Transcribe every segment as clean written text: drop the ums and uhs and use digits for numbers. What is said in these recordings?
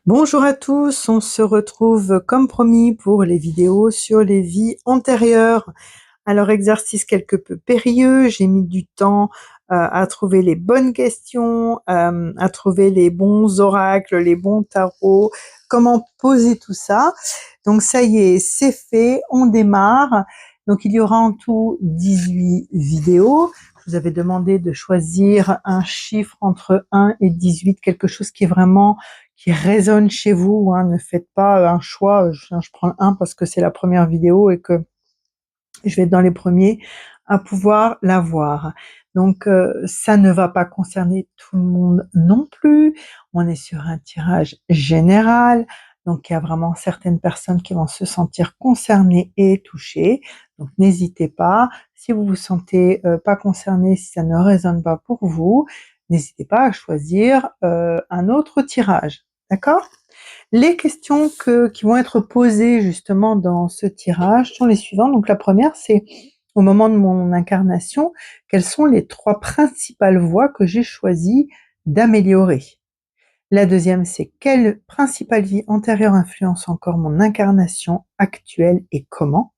Bonjour à tous, on se retrouve comme promis pour les vidéos sur les vies antérieures. Alors exercice quelque peu périlleux, j'ai mis du temps, à trouver les bonnes questions, à trouver les bons oracles, les bons tarots, comment poser tout ça. Donc ça y est, c'est fait, on démarre. Donc il y aura en tout 18 vidéos. Je vous avais demandé de choisir un chiffre entre 1 et 18, quelque chose qui résonne chez vous, hein. Ne faites pas un choix, je prends le 1 parce que c'est la première vidéo et que je vais être dans les premiers à pouvoir la voir. Donc ça ne va pas concerner tout le monde non plus. On est sur un tirage général, donc il y a vraiment certaines personnes qui vont se sentir concernées et touchées. Donc n'hésitez pas, si vous vous sentez pas concerné, si ça ne résonne pas pour vous, n'hésitez pas à choisir un autre tirage. D'accord? Les questions qui vont être posées justement dans ce tirage sont les suivantes. Donc la première, c'est au moment de mon incarnation, quelles sont les 3 principales voies que j'ai choisi d'améliorer? La deuxième, c'est quelle principale vie antérieure influence encore mon incarnation actuelle et comment?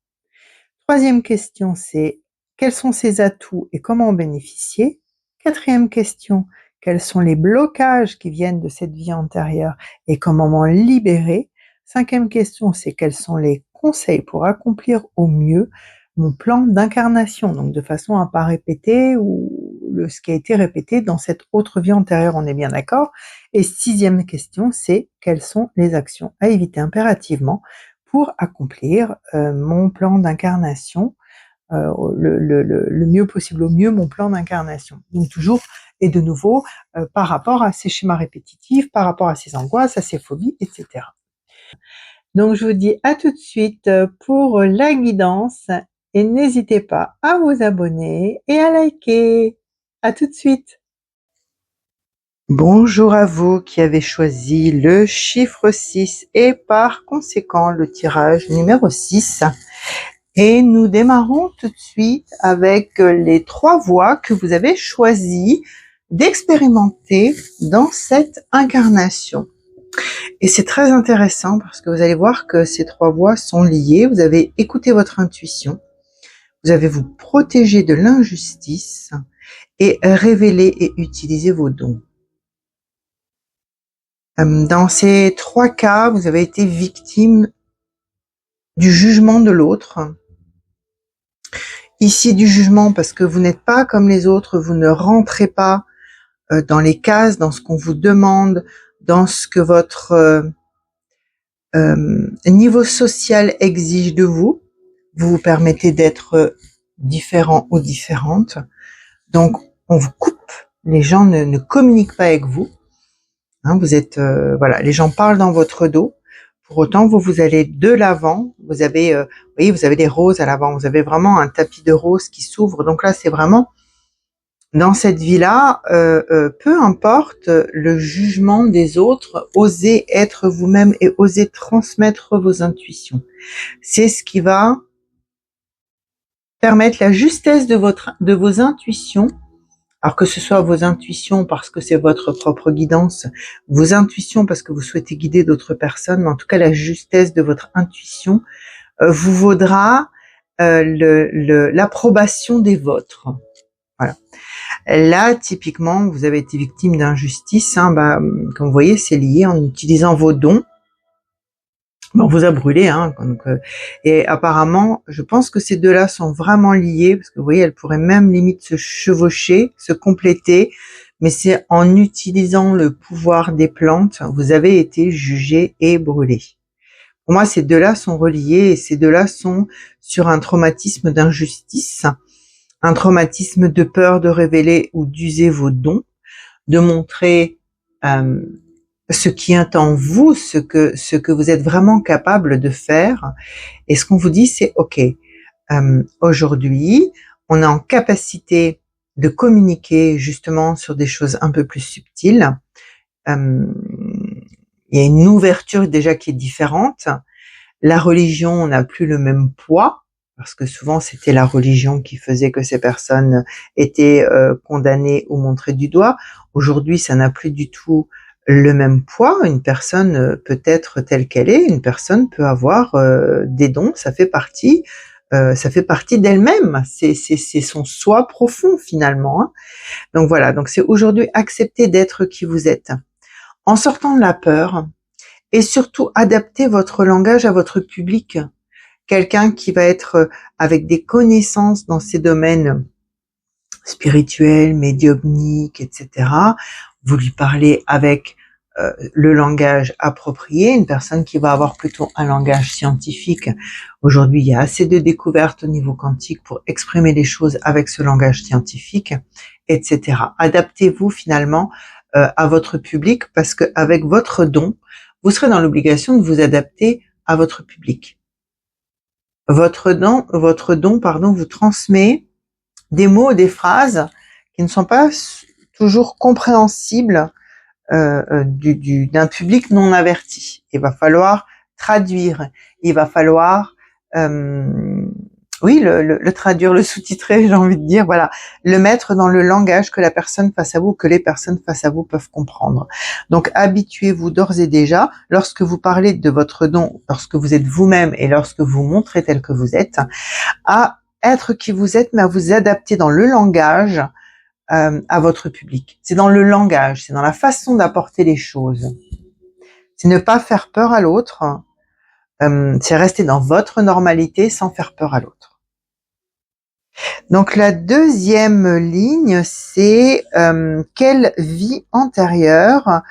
Troisième question, c'est quels sont ses atouts et comment en bénéficier? Quatrième question, quels sont les blocages qui viennent de cette vie antérieure et comment m'en libérer? Cinquième question, c'est quels sont les conseils pour accomplir au mieux mon plan d'incarnation, donc de façon à pas répéter ce qui a été répété dans cette autre vie antérieure, on est bien d'accord? Et sixième question, c'est quelles sont les actions à éviter impérativement pour accomplir mon plan d'incarnation le mieux possible, au mieux mon plan d'incarnation. Donc toujours et de nouveau par rapport à ces schémas répétitifs, par rapport à ces angoisses, à ces phobies, etc. Donc je vous dis à tout de suite pour la guidance et n'hésitez pas à vous abonner et à liker. À tout de suite. Bonjour à vous qui avez choisi le chiffre 6 et par conséquent le tirage numéro 6. Et nous démarrons tout de suite avec les 3 voies que vous avez choisi d'expérimenter dans cette incarnation. Et c'est très intéressant parce que vous allez voir que ces 3 voies sont liées. Vous avez écouté votre intuition, vous avez vous protégé de l'injustice et révélé et utilisé vos dons. Dans ces 3 cas, vous avez été victime du jugement de l'autre. Ici du jugement parce que vous n'êtes pas comme les autres, vous ne rentrez pas dans les cases, dans ce qu'on vous demande, dans ce que votre niveau social exige de vous. Vous vous permettez d'être différent ou différente. Donc on vous coupe, les gens ne communiquent pas avec vous. Hein, vous êtes voilà, les gens parlent dans votre dos. Pour autant, vous allez de l'avant. Vous avez, vous voyez, vous avez des roses à l'avant. Vous avez vraiment un tapis de roses qui s'ouvre. Donc là, c'est vraiment dans cette vie-là, peu importe le jugement des autres, osez être vous-même et osez transmettre vos intuitions. C'est ce qui va permettre la justesse de vos intuitions. Alors que ce soit vos intuitions parce que c'est votre propre guidance, vos intuitions parce que vous souhaitez guider d'autres personnes, mais en tout cas la justesse de votre intuition vous vaudra l'approbation des vôtres. Voilà. Là, typiquement, vous avez été victime d'injustice. Comme vous voyez, c'est lié en utilisant vos dons. On vous a brûlé, hein. Donc, et apparemment, je pense que ces deux-là sont vraiment liés parce que vous voyez, elles pourraient même limite se chevaucher, se compléter. Mais c'est en utilisant le pouvoir des plantes, vous avez été jugé et brûlé. Pour moi, ces deux-là sont reliés et ces deux-là sont sur un traumatisme d'injustice, un traumatisme de peur de révéler ou d'user vos dons, de montrer ce qui est en vous, ce que vous êtes vraiment capable de faire. Et ce qu'on vous dit, c'est OK. Aujourd'hui, on est en capacité de communiquer justement sur des choses un peu plus subtiles. Il y a une ouverture déjà qui est différente. La religion n'a plus le même poids, parce que souvent c'était la religion qui faisait que ces personnes étaient condamnées ou montrées du doigt. Aujourd'hui, ça n'a plus du tout le même poids, une personne peut être telle qu'elle est, une personne peut avoir des dons, ça fait partie d'elle-même, c'est son soi profond finalement, hein. Donc voilà, donc c'est aujourd'hui accepter d'être qui vous êtes, en sortant de la peur, et surtout adapter votre langage à votre public. Quelqu'un qui va être avec des connaissances dans ces domaines spirituels, médiumniques, etc. Vous lui parlez avec le langage approprié, une personne qui va avoir plutôt un langage scientifique. Aujourd'hui, il y a assez de découvertes au niveau quantique pour exprimer les choses avec ce langage scientifique, etc. Adaptez-vous finalement à votre public, parce qu'avec votre don, vous serez dans l'obligation de vous adapter à votre public. Votre don, vous transmet des mots, des phrases qui ne sont pas toujours compréhensibles d'un public non averti. Il va falloir traduire, il va falloir le traduire, le sous-titrer, j'ai envie de dire, voilà, le mettre dans le langage que la personne face à vous, que les personnes face à vous peuvent comprendre. Donc habituez-vous d'ores et déjà, lorsque vous parlez de votre don, lorsque vous êtes vous-même et lorsque vous montrez tel que vous êtes, à être qui vous êtes, mais à vous adapter dans le langage à votre public. C'est dans le langage, c'est dans la façon d'apporter les choses. C'est ne pas faire peur à l'autre, c'est rester dans votre normalité sans faire peur à l'autre. Donc la deuxième ligne, c'est quelle vie antérieure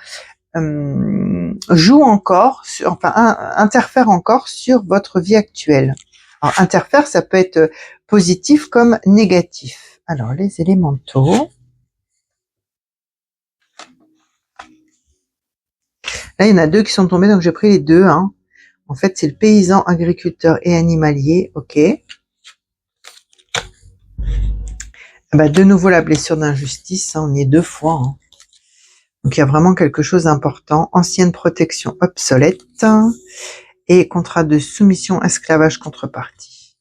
joue encore, interfère encore sur votre vie actuelle. Alors interfère, ça peut être positif comme négatif. Alors les élémentaux. Là, il y en a deux qui sont tombés, donc j'ai pris les deux, hein. En fait, c'est le paysan, agriculteur et animalier. Ok. De nouveau la blessure d'injustice, hein, on y est deux fois, hein. Donc il y a vraiment quelque chose d'important. Ancienne protection obsolète et contrat de soumission, esclavage, contrepartie.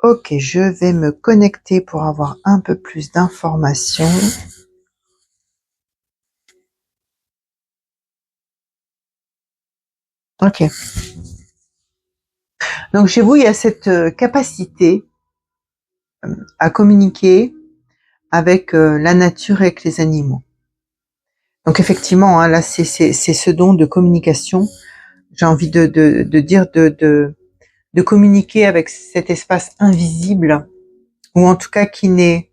Ok, je vais me connecter pour avoir un peu plus d'informations. Ok. Donc chez vous, il y a cette capacité à communiquer avec la nature et avec les animaux. Donc effectivement, hein, là c'est ce don de communication. J'ai envie de dire de communiquer avec cet espace invisible, ou en tout cas qui n'est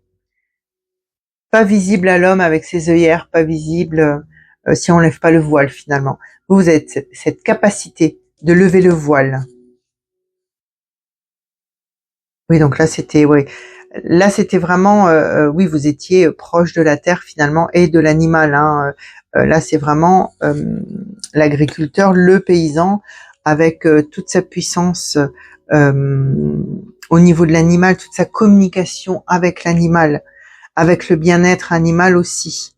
pas visible à l'homme avec ses œillères, pas visible si on lève pas le voile finalement. Vous avez cette capacité de lever le voile. Oui, donc là c'était vraiment oui, vous étiez proche de la terre finalement et de l'animal, hein. Là c'est vraiment l'agriculteur, le paysan avec toute sa puissance au niveau de l'animal, toute sa communication avec l'animal, avec le bien-être animal aussi.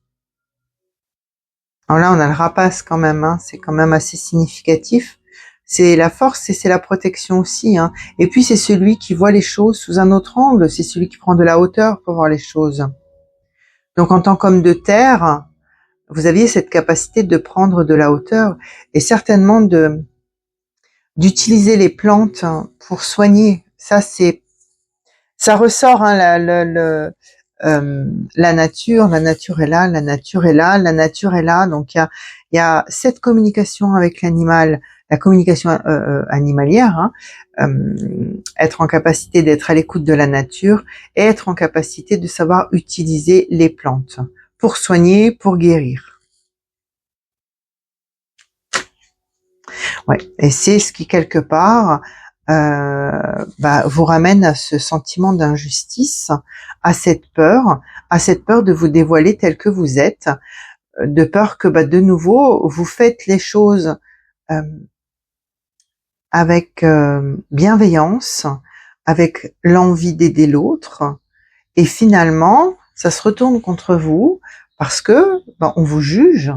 Alors là on a le rapace quand même, hein, c'est quand même assez significatif. C'est la force et c'est la protection aussi, hein. Et puis c'est celui qui voit les choses sous un autre angle, c'est celui qui prend de la hauteur pour voir les choses. Donc en tant qu'homme de terre, vous aviez cette capacité de prendre de la hauteur et certainement d'utiliser les plantes pour soigner. Ça ressort, hein, la nature est là, la nature est là, la nature est là. Donc il y a cette communication avec l'animal, la communication animalière, hein, être en capacité d'être à l'écoute de la nature et être en capacité de savoir utiliser les plantes pour soigner, pour guérir. Ouais, et c'est ce qui quelque part vous ramène à ce sentiment d'injustice, à cette peur de vous dévoiler tel que vous êtes, de peur que de nouveau vous faites les choses avec bienveillance, avec l'envie d'aider l'autre, et finalement ça se retourne contre vous parce que on vous juge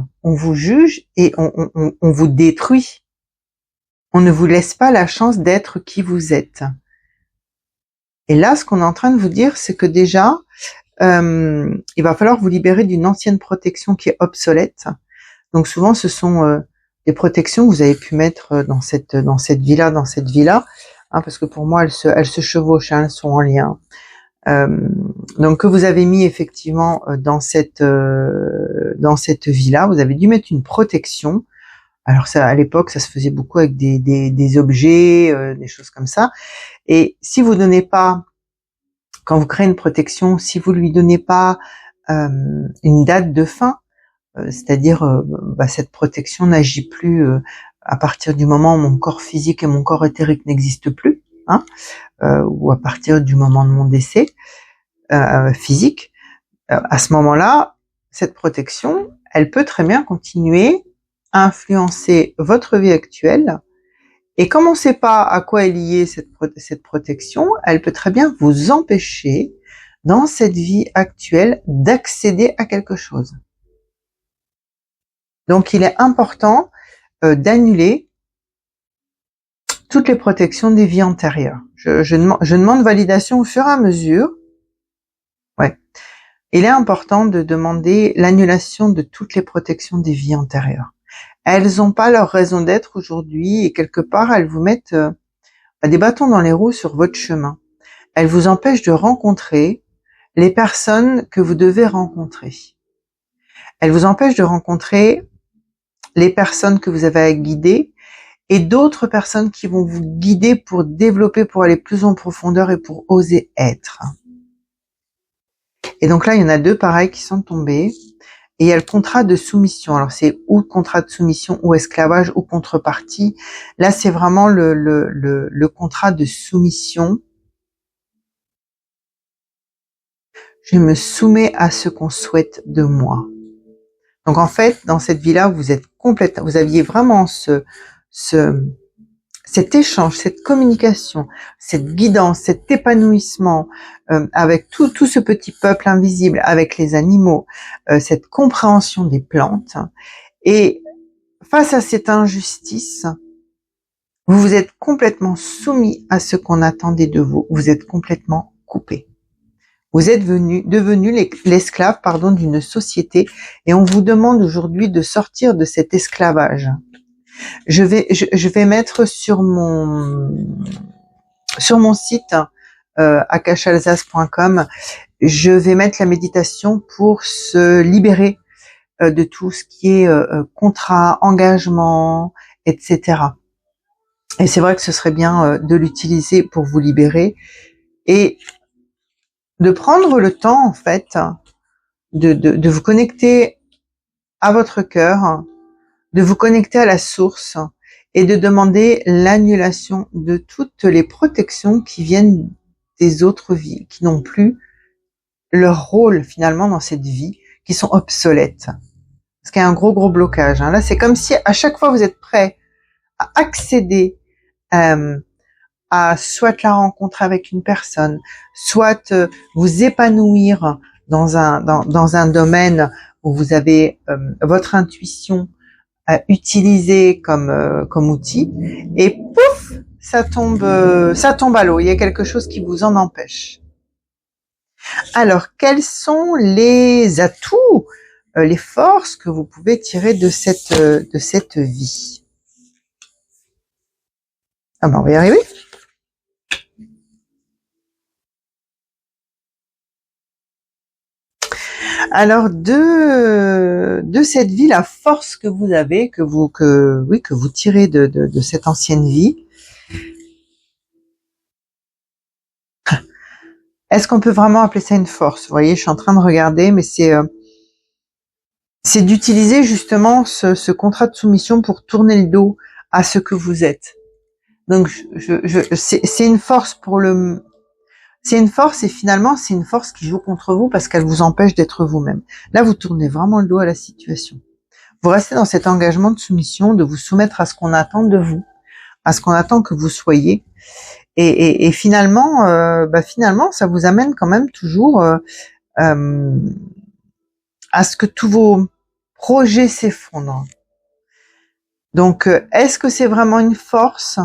et on vous détruit. On ne vous laisse pas la chance d'être qui vous êtes. Et là, ce qu'on est en train de vous dire, c'est que déjà, il va falloir vous libérer d'une ancienne protection qui est obsolète. Donc souvent, ce sont des protections que vous avez pu mettre dans cette vie-là, hein, parce que pour moi, elles se chevauchent, hein, elles sont en lien. Donc que vous avez mis effectivement dans cette vie-là, vous avez dû mettre une protection. Alors ça, à l'époque, ça se faisait beaucoup avec des objets, des choses comme ça. Et si vous donnez pas, quand vous créez une protection, si vous lui donnez pas une date de fin, c'est-à-dire cette protection n'agit plus à partir du moment où mon corps physique et mon corps éthérique n'existent plus, hein, ou à partir du moment de mon décès physique, à ce moment-là, cette protection, elle peut très bien continuer à influencer votre vie actuelle. Et comme on ne sait pas à quoi est liée cette protection, elle peut très bien vous empêcher, dans cette vie actuelle, d'accéder à quelque chose. Donc, il est important d'annuler toutes les protections des vies antérieures. Je demande validation au fur et à mesure. Ouais. Il est important de demander l'annulation de toutes les protections des vies antérieures. Elles n'ont pas leur raison d'être aujourd'hui et quelque part, elles vous mettent des bâtons dans les roues sur votre chemin. Elles vous empêchent de rencontrer les personnes que vous devez rencontrer. Elles vous empêchent de rencontrer les personnes que vous avez à guider et d'autres personnes qui vont vous guider pour développer, pour aller plus en profondeur et pour oser être. Et donc là, il y en a deux pareils qui sont tombés. Et il y a le contrat de soumission. Alors c'est ou contrat de soumission ou esclavage ou contrepartie. Là, c'est vraiment le contrat de soumission. Je me soumets à ce qu'on souhaite de moi. Donc en fait, dans cette vie-là, vous êtes vous aviez vraiment cet échange, cette communication, cette guidance, cet épanouissement avec tout ce petit peuple invisible, avec les animaux, cette compréhension des plantes. Et face à cette injustice, vous vous êtes complètement soumis à ce qu'on attendait de vous. Vous êtes complètement coupé. Vous êtes devenu l'esclave, d'une société, et on vous demande aujourd'hui de sortir de cet esclavage. Je vais mettre sur mon site akashalsace.com, je vais mettre la méditation pour se libérer de tout ce qui est contrat, engagement, etc. Et c'est vrai que ce serait bien de l'utiliser pour vous libérer et de prendre le temps, en fait, de vous connecter à votre cœur, de vous connecter à la source et de demander l'annulation de toutes les protections qui viennent des autres vies, qui n'ont plus leur rôle finalement dans cette vie, qui sont obsolètes. Parce qu'il y a un gros blocage. Hein. Là, c'est comme si à chaque fois vous êtes prêt à accéder à soit la rencontre avec une personne, soit vous épanouir dans un domaine où vous avez votre intuition utilisée comme outil, et pouf, ça tombe à l'eau. Il y a quelque chose qui vous en empêche. Alors, quels sont les atouts, les forces que vous pouvez tirer de cette vie? Ah ben, on va y arriver. Alors, de cette vie, la force que vous avez, que vous tirez de cette ancienne vie, est-ce qu'on peut vraiment appeler ça une force? Vous voyez, je suis en train de regarder, mais c'est d'utiliser justement ce contrat de soumission pour tourner le dos à ce que vous êtes. Donc, c'est une force c'est une force, et finalement, c'est une force qui joue contre vous parce qu'elle vous empêche d'être vous-même. Là, vous tournez vraiment le dos à la situation. Vous restez dans cet engagement de soumission, de vous soumettre à ce qu'on attend de vous, à ce qu'on attend que vous soyez. Et finalement, ça vous amène quand même toujours à ce que tous vos projets s'effondrent. Donc, est-ce que c'est vraiment une force ?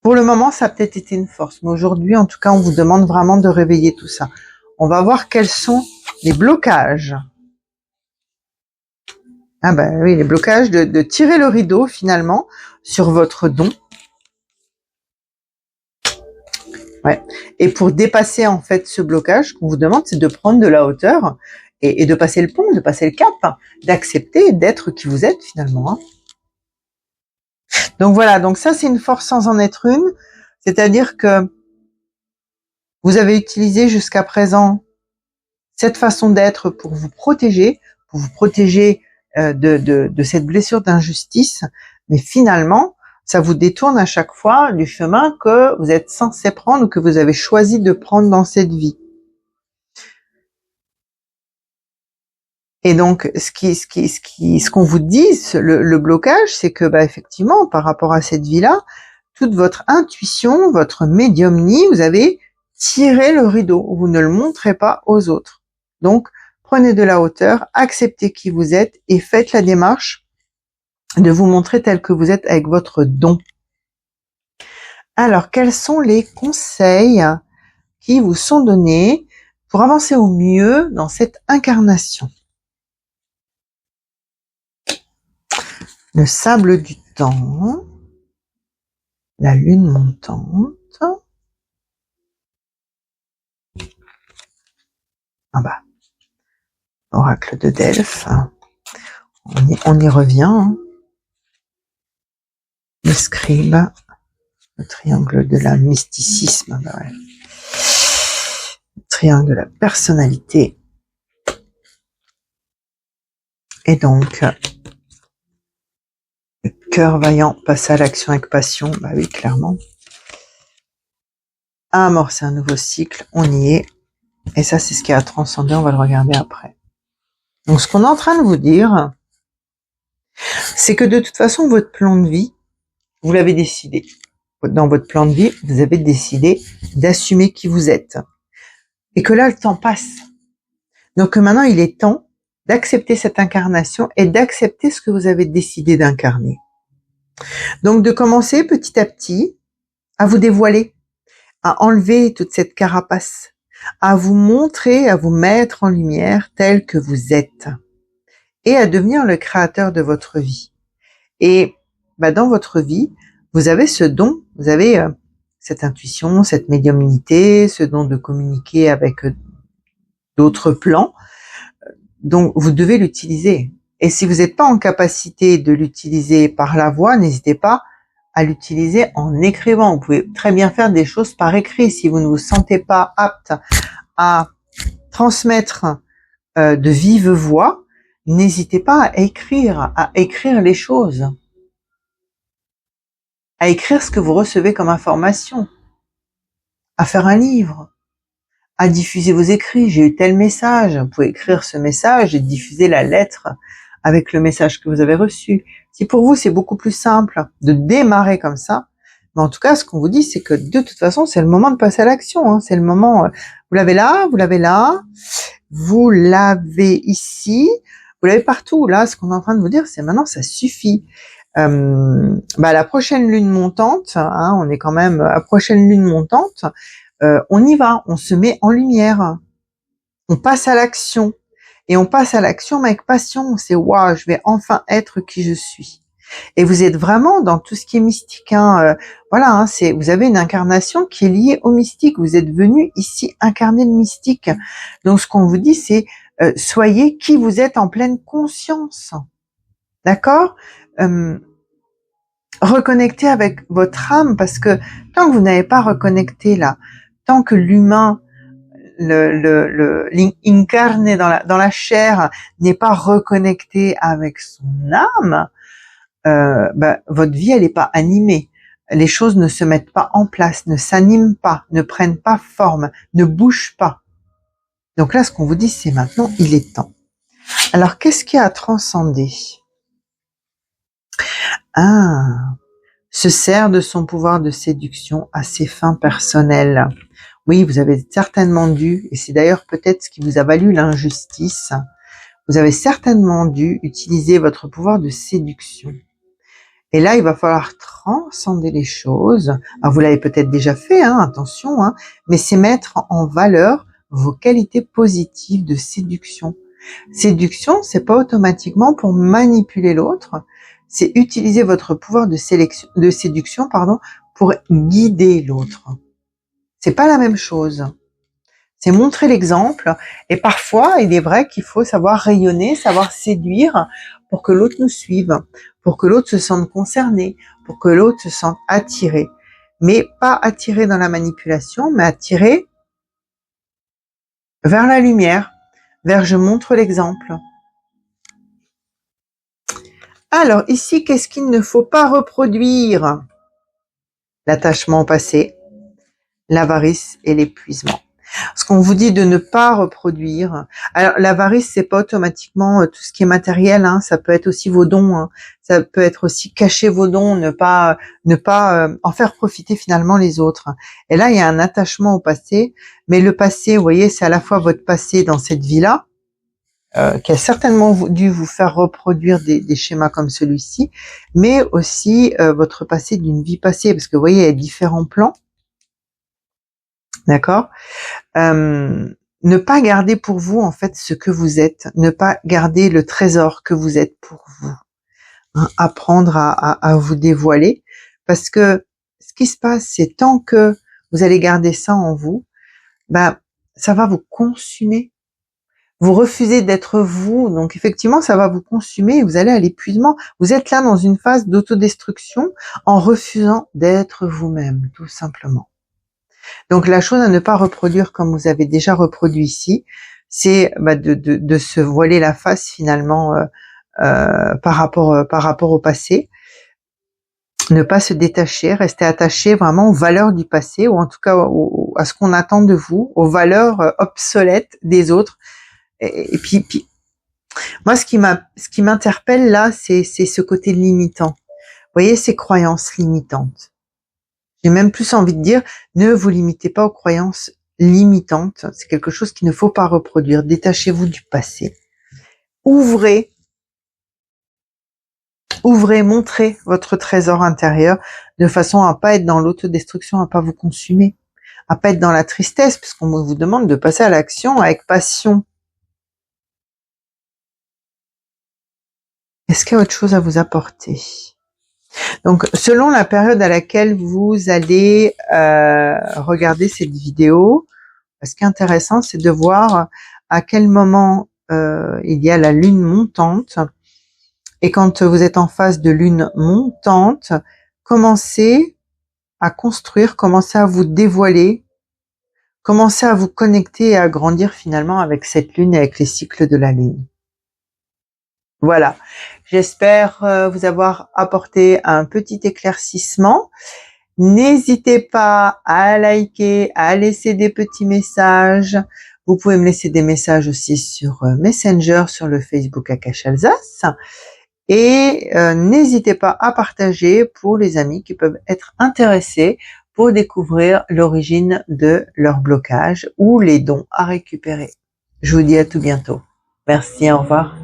Pour le moment, ça a peut-être été une force, mais aujourd'hui, en tout cas, on vous demande vraiment de réveiller tout ça. On va voir quels sont les blocages Ah bah oui, les blocages, de tirer le rideau finalement sur votre don. Ouais. Et pour dépasser en fait ce blocage, ce qu'on vous demande, c'est de prendre de la hauteur et de passer le pont, de passer le cap, d'accepter d'être qui vous êtes finalement. Hein. Donc voilà, donc ça c'est une force sans en être une, c'est-à-dire que vous avez utilisé jusqu'à présent cette façon d'être pour vous protéger de cette blessure d'injustice, mais finalement, ça vous détourne à chaque fois du chemin que vous êtes censé prendre ou que vous avez choisi de prendre dans cette vie. Et donc, ce qu'on vous dit, le blocage, c'est que, bah, effectivement, par rapport à cette vie-là, toute votre intuition, votre médiumnie, vous avez tiré le rideau. Vous ne le montrez pas aux autres. Donc, prenez de la hauteur, acceptez qui vous êtes et faites la démarche de vous montrer tel que vous êtes avec votre don. Alors, quels sont les conseils qui vous sont donnés pour avancer au mieux dans cette incarnation? Le sable du temps, la lune montante. Ah bah, oracle de Delphes. On y revient. Hein. Le scribe, le triangle de la mysticisme, bah ouais. Le triangle de la personnalité. Et donc, le cœur vaillant passe à l'action avec passion, bah oui, clairement. Amorcer un nouveau cycle, on y est. Et ça, c'est ce qui a transcendé, on va le regarder après. Donc, ce qu'on est en train de vous dire, c'est que de toute façon, votre plan de vie, vous l'avez décidé. Dans votre plan de vie, vous avez décidé d'assumer qui vous êtes. Et que là, le temps passe. Donc maintenant, il est temps d'accepter cette incarnation et d'accepter ce que vous avez décidé d'incarner. Donc de commencer petit à petit à vous dévoiler, à enlever toute cette carapace, à vous montrer, à vous mettre en lumière tel que vous êtes et à devenir le créateur de votre vie. Et bah, dans votre vie, vous avez ce don, vous avez cette intuition, cette médiumnité, ce don de communiquer avec d'autres plans. Donc, vous devez l'utiliser. Et si vous n'êtes pas en capacité de l'utiliser par la voix, n'hésitez pas à l'utiliser en écrivant. Vous pouvez très bien faire des choses par écrit. Si vous ne vous sentez pas apte à transmettre de vive voix, n'hésitez pas à écrire les choses, à écrire ce que vous recevez comme information, à faire un livre, à diffuser vos écrits. J'ai eu tel message. Vous pouvez écrire ce message et diffuser la lettre avec le message que vous avez reçu. Si pour vous, c'est beaucoup plus simple de démarrer comme ça, mais en tout cas, ce qu'on vous dit, c'est que de toute façon, c'est le moment de passer à l'action. Hein. C'est le moment, vous l'avez là, vous l'avez là, vous l'avez ici, vous l'avez partout. Là, ce qu'on est en train de vous dire, c'est maintenant, ça suffit. La prochaine lune montante, hein, on est quand même à prochaine lune montante, on y va, on se met en lumière, on passe à l'action. Et on passe à l'action avec passion. C'est waouh, je vais enfin être qui je suis. Et vous êtes vraiment dans tout ce qui est mystique. Hein. Voilà, hein, vous avez une incarnation qui est liée au mystique. Vous êtes venu ici incarner le mystique. Donc ce qu'on vous dit, c'est soyez qui vous êtes en pleine conscience. D'accord. Reconnectez avec votre âme, parce que tant que vous n'avez pas reconnecté là, tant que l'humain l'incarné dans la chair n'est pas reconnecté avec son âme, votre vie elle n'est pas animée. Les choses ne se mettent pas en place, ne s'animent pas, ne prennent pas forme, ne bougent pas. Donc là, ce qu'on vous dit, c'est maintenant, il est temps. Alors, qu'est-ce qui a transcendé? Se sert de son pouvoir de séduction à ses fins personnelles. Oui, vous avez certainement dû, et c'est d'ailleurs peut-être ce qui vous a valu l'injustice, vous avez certainement dû utiliser votre pouvoir de séduction. Et là, il va falloir transcender les choses. Alors, vous l'avez peut-être déjà fait, hein, attention, hein, mais c'est mettre en valeur vos qualités positives de séduction. Séduction, c'est pas automatiquement pour manipuler l'autre, c'est utiliser votre pouvoir de séduction, pour guider l'autre. C'est pas la même chose. C'est montrer l'exemple, et parfois, il est vrai qu'il faut savoir rayonner, savoir séduire pour que l'autre nous suive, pour que l'autre se sente concerné, pour que l'autre se sente attiré. Mais pas attiré dans la manipulation, mais attiré vers la lumière, vers je montre l'exemple. Alors ici, qu'est-ce qu'il ne faut pas reproduire? L'attachement au passé, l'avarice et l'épuisement. Ce qu'on vous dit de ne pas reproduire. Alors l'avarice, c'est pas automatiquement tout ce qui est matériel, hein. Ça peut être aussi vos dons, hein. Ça peut être aussi cacher vos dons, ne pas en faire profiter finalement les autres. Et là, il y a un attachement au passé, mais le passé, vous voyez, c'est à la fois votre passé dans cette vie-là, qui a certainement dû vous faire reproduire des schémas comme celui-ci, mais aussi votre passé d'une vie passée, parce que vous voyez, il y a différents plans. D'accord? Ne pas garder pour vous en fait ce que vous êtes, ne pas garder le trésor que vous êtes pour vous, hein, apprendre à vous dévoiler, parce que ce qui se passe, c'est tant que vous allez garder ça en vous, ça va vous consumer. Vous refusez d'être vous, donc effectivement ça va vous consumer et vous allez à l'épuisement. Vous êtes là dans une phase d'autodestruction en refusant d'être vous-même, tout simplement. Donc la chose à ne pas reproduire comme vous avez déjà reproduit ici, c'est de se voiler la face finalement par rapport au passé, ne pas se détacher, rester attaché vraiment aux valeurs du passé, ou en tout cas à ce qu'on attend de vous, aux valeurs obsolètes des autres. Et puis moi ce qui m'interpelle là, c'est ce côté limitant. Vous voyez, ces croyances limitantes. J'ai même plus envie de dire, ne vous limitez pas aux croyances limitantes. C'est quelque chose qu'il ne faut pas reproduire. Détachez-vous du passé. Ouvrez, montrez votre trésor intérieur de façon à pas être dans l'autodestruction, à pas vous consumer, à pas être dans la tristesse, puisqu'on vous demande de passer à l'action avec passion. Est-ce qu'il y a autre chose à vous apporter? Donc, selon la période à laquelle vous allez regarder cette vidéo, ce qui est intéressant, c'est de voir à quel moment il y a la lune montante. Et quand vous êtes en phase de lune montante, commencez à construire, commencez à vous dévoiler, commencez à vous connecter et à grandir finalement avec cette lune et avec les cycles de la lune. Voilà. J'espère vous avoir apporté un petit éclaircissement. N'hésitez pas à liker, à laisser des petits messages. Vous pouvez me laisser des messages aussi sur Messenger, sur le Facebook Akash Alsace. Et n'hésitez pas à partager pour les amis qui peuvent être intéressés pour découvrir l'origine de leur blocage ou les dons à récupérer. Je vous dis à tout bientôt. Merci, au revoir.